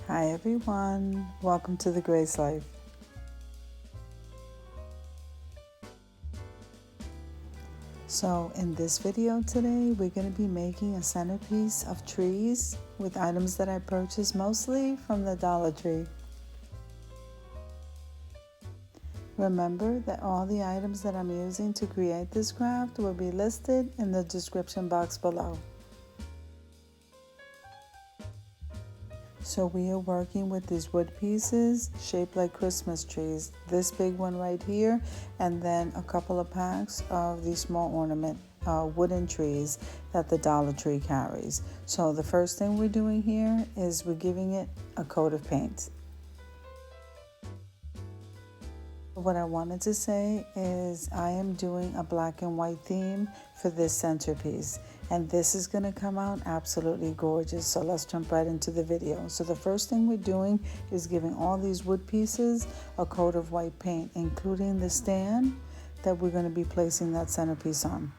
Hi everyone, welcome to the Grace Life. So in this video today, we're going to be making a centerpiece of trees with items that I purchased mostly from the Dollar Tree. Remember that all the items that I'm using to create this craft will be listed in the description box below. So we are working with these wood pieces shaped like Christmas trees. This big one right here, and then a couple of packs of these small ornament wooden trees that the Dollar Tree carries. So the first thing we're doing here is we're giving it a coat of paint. What I wanted to say is I am doing a black and white theme for this centerpiece, and this is going to come out absolutely gorgeous. So let's jump right into the video. So the first thing we're doing is giving all these wood pieces a coat of white paint, including the stand that we're going to be placing that centerpiece on.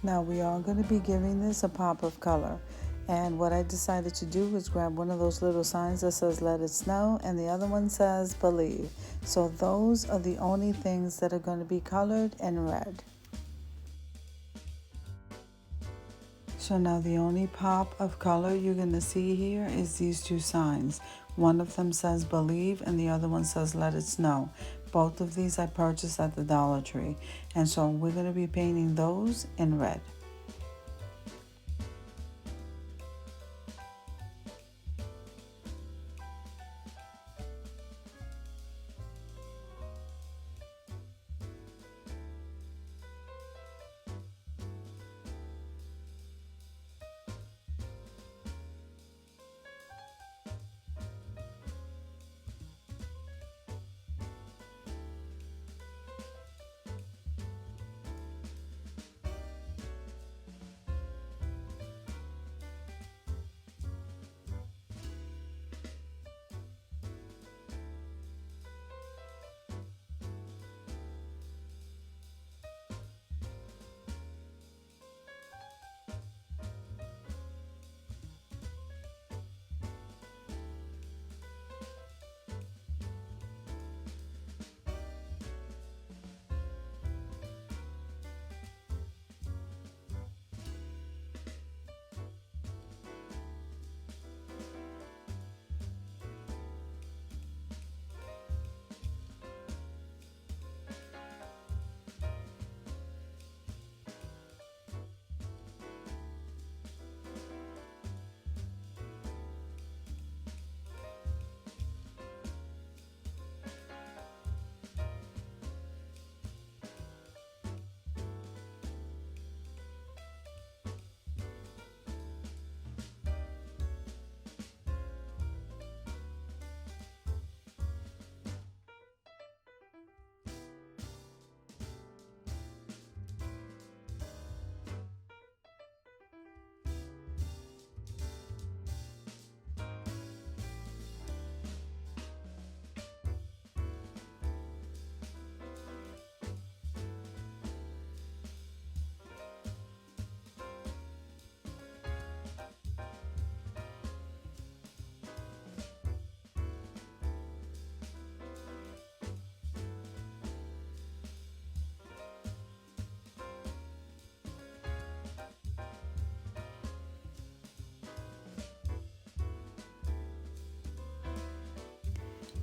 Now we are going to be giving this a pop of color, and what I decided to do was grab one of those little signs that says let it snow and the other one says believe. So those are the only things that are going to be colored in red. So now the only pop of color you're going to see here is these two signs. One of them says believe and the other one says let it snow. Both of these I purchased at the Dollar Tree, and so we're going to be painting those in red.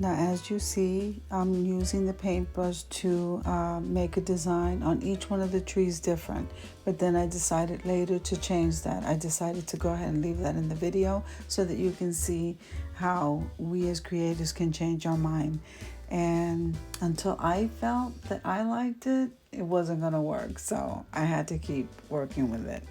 Now, as you see, I'm using the paintbrush to make a design on each one of the trees different. But then I decided later to change that. I decided to go ahead and leave that in the video so that you can see how we as creators can change our mind. And until I felt that I liked it, it wasn't going to work. So I had to keep working with it.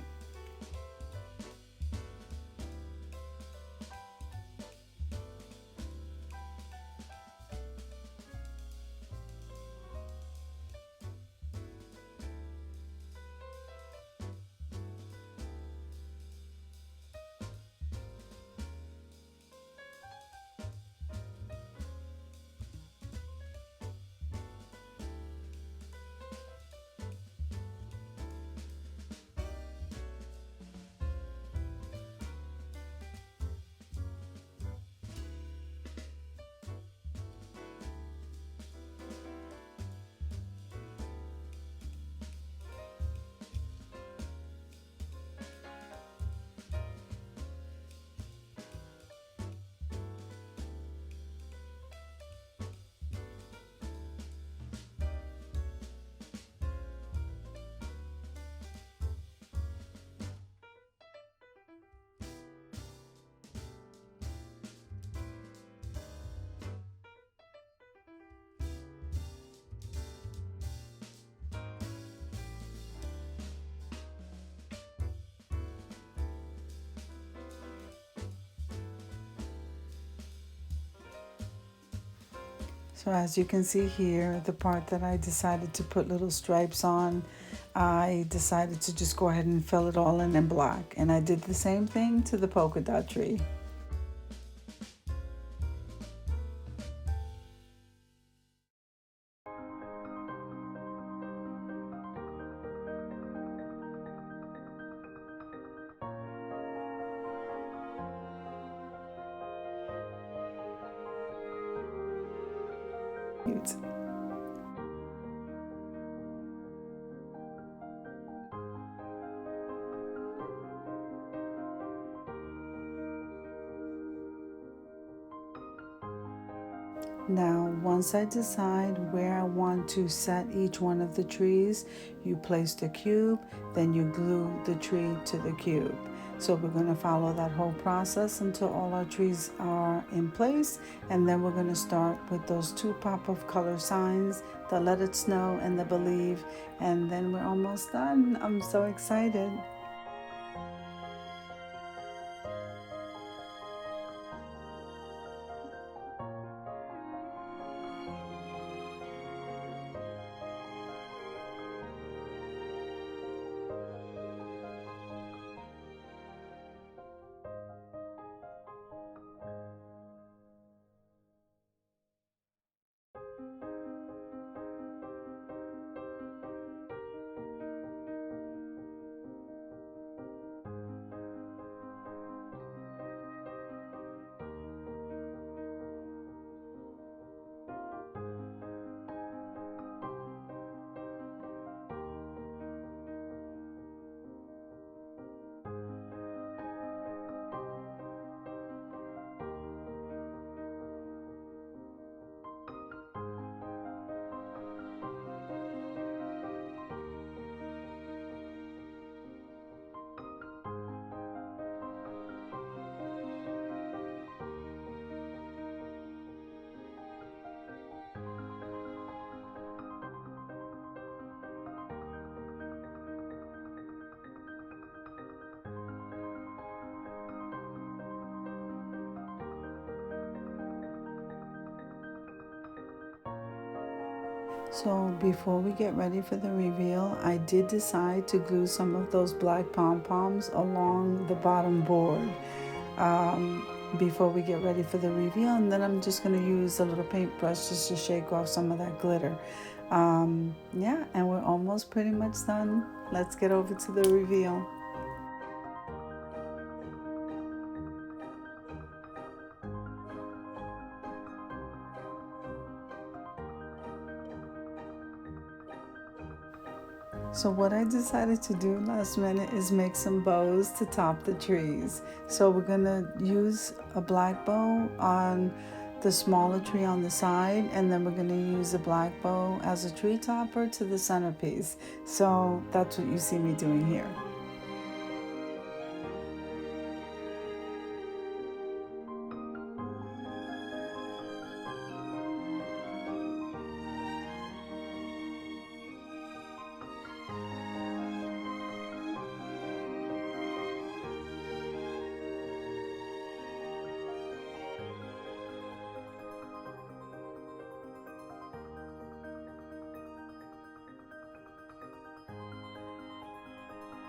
So as you can see here, the part that I decided to put little stripes on, I decided to just go ahead and fill it all in black. And I did the same thing to the polka dot tree. Now, once I decide where I want to set each one of the trees, you place the cube, then you glue the tree to the cube. So we're going to follow that whole process until all our trees are in place, and then we're going to start with those two pop-up color signs, the let it snow and the believe, and then we're almost done. I'm so excited. So before we get ready for the reveal, I did decide to glue some of those black pom-poms along the bottom board before we get ready for the reveal. And then I'm just going to use a little paintbrush just to shake off some of that glitter. Yeah, and we're almost pretty much done. Let's get over to the reveal. So what I decided to do last minute is make some bows to top the trees. So we're gonna use a black bow on the smaller tree on the side, and then we're going to use a black bow as a tree topper to the centerpiece. So that's what you see me doing here.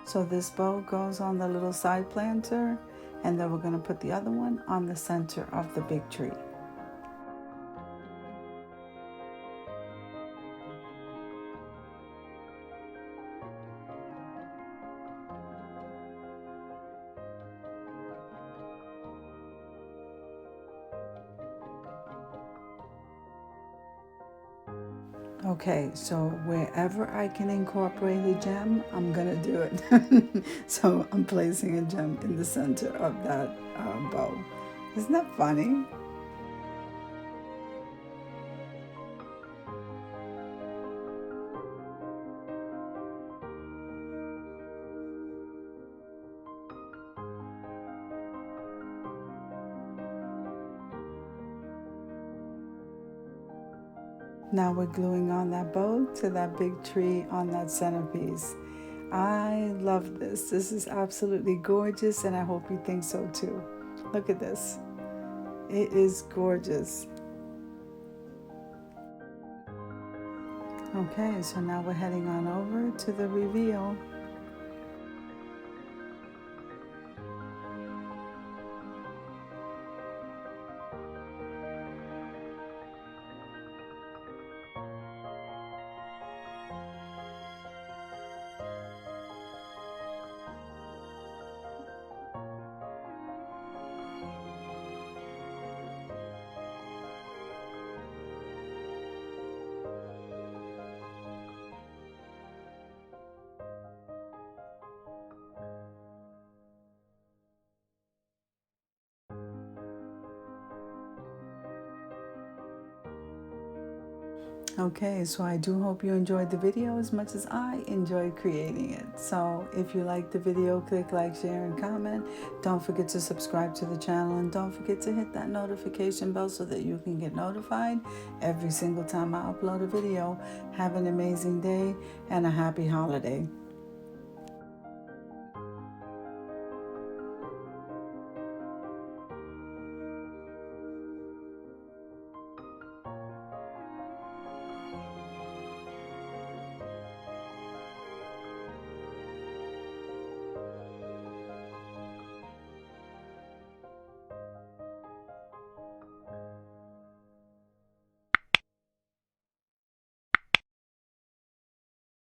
So this bow goes on the little side planter, and then we're going to put the other one on the center of the big tree. Okay, so wherever I can incorporate a gem, I'm gonna do it. So I'm placing a gem in the center of that bow. Isn't that funny? Now we're gluing on that bow to that big tree on that centerpiece. I love this. This is absolutely gorgeous, and I hope you think so too. Look at this. It is gorgeous. Okay, so now we're heading on over to the reveal. Okay, so I do hope you enjoyed the video as much as I enjoyed creating it. So if you liked the video, click like, share, and comment. Don't forget to subscribe to the channel, and don't forget to hit that notification bell so that you can get notified every single time I upload a video. Have an amazing day and a happy holiday.